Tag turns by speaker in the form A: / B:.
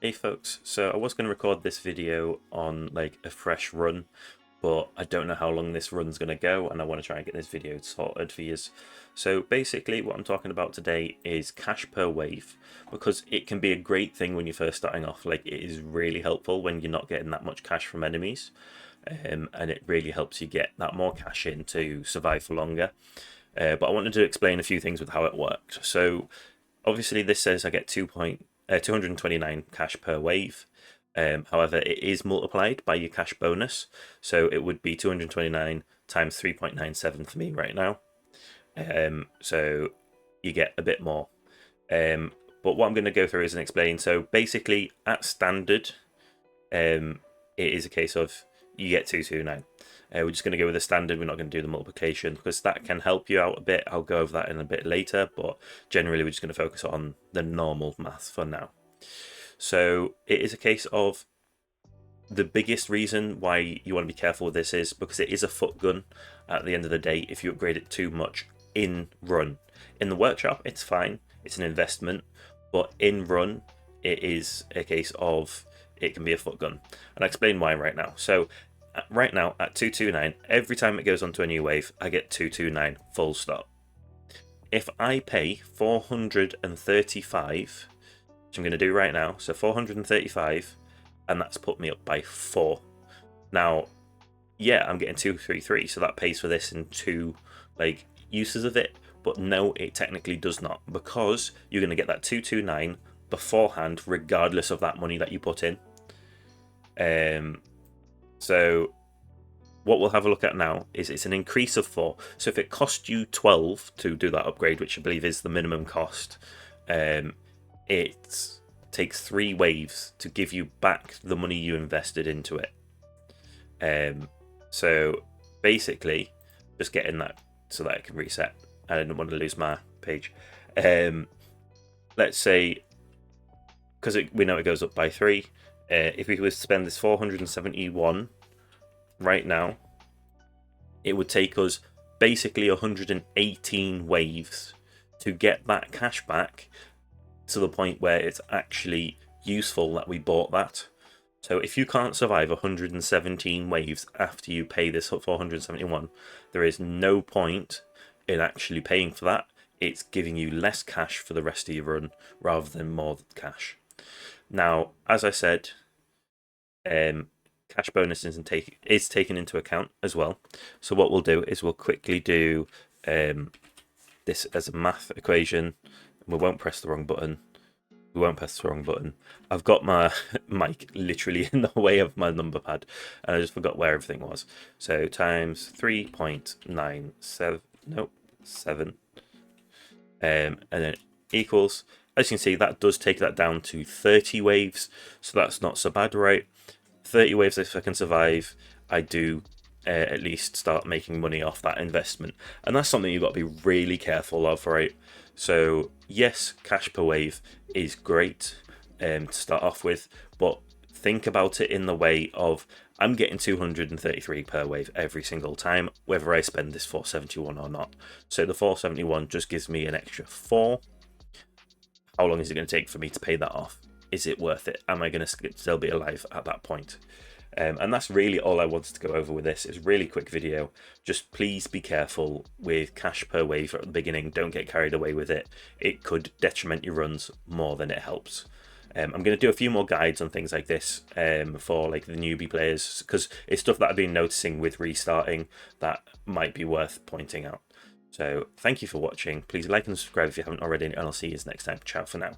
A: Hey folks, so I was going to record this video on like a fresh run, but I don't know how long this run's going to go and I want to try and get this video sorted for you. So basically what I'm talking about today is cash per wave, because it can be a great thing when you're first starting off. Like, it is really helpful when you're not getting that much cash from enemies, and it really helps you get that more cash in to survive for longer. But I wanted to explain a few things with how it worked. So obviously this says I get 229 cash per wave. However, it is multiplied by your cash bonus, so it would be 229 times 3.97 for me right now. So you get a bit more. But what I'm going to go through is and explain. So basically, at standard, it is a case of you get 229. We're just going to go with the standard. We're not going to do the multiplication because that can help you out a bit. I'll go over that in a bit later, but generally we're just going to focus on the normal math for now. So it is a case of the biggest reason why you want to be careful with this is because it is a foot gun at the end of the day. If you upgrade it too much in run, in the workshop, it's fine. It's an investment, but in run, it is a case of it can be a foot gun. And I'll explain why right now. So right now at 229, every time it goes onto a new wave, I get 229 full stop. If I pay 435, which I'm going to do right now, so 435, and that's put me up by 4. Now, yeah, I'm getting 233, so that pays for this in 2 like uses of it, but no, it technically does not, because you're going to get that 229 beforehand, regardless of that money that you put in. So what we'll have a look at now is it's an increase of 4. So if it cost you 12 to do that upgrade, which I believe is the minimum cost, it takes 3 waves to give you back the money you invested into it. So basically, just getting that so that it can reset. I didn't want to lose my page. Let's say, because we know it goes up by 3, if we were to spend this 471 right now, it would take us basically 118 waves to get that cash back to the point where it's actually useful that we bought that. So if you can't survive 117 waves after you pay this 471, there is no point in actually paying for that. It's giving you less cash for the rest of your run rather than more cash. Now, as I said, cash bonus is taken into account as well. So what we'll do is we'll quickly do this as a math equation. We won't press the wrong button. I've got my mic literally in the way of my number pad, and I just forgot where everything was. So times 3.97, nope, 7, and then equals. As you can see, that does take that down to 30 waves, so that's not so bad, right? 30 waves, if I can survive, I do at least start making money off that investment. And that's something you've got to be really careful of, right? So yes, cash per wave is great to start off with, but think about it in the way of I'm getting 233 per wave every single time, whether I spend this 471 or not. So the 471 just gives me an extra 4. How long is it going to take for me to pay that off? Is it worth it? Am I going to still be alive at that point? And that's really all I wanted to go over with this. It's a really quick video. Just please be careful with cash per wave at the beginning. Don't get carried away with it. It could detriment your runs more than it helps. I'm going to do a few more guides on things like this for like the newbie players, because it's stuff that I've been noticing with restarting that might be worth pointing out. So thank you for watching. Please like and subscribe if you haven't already, and I'll see you next time. Ciao for now.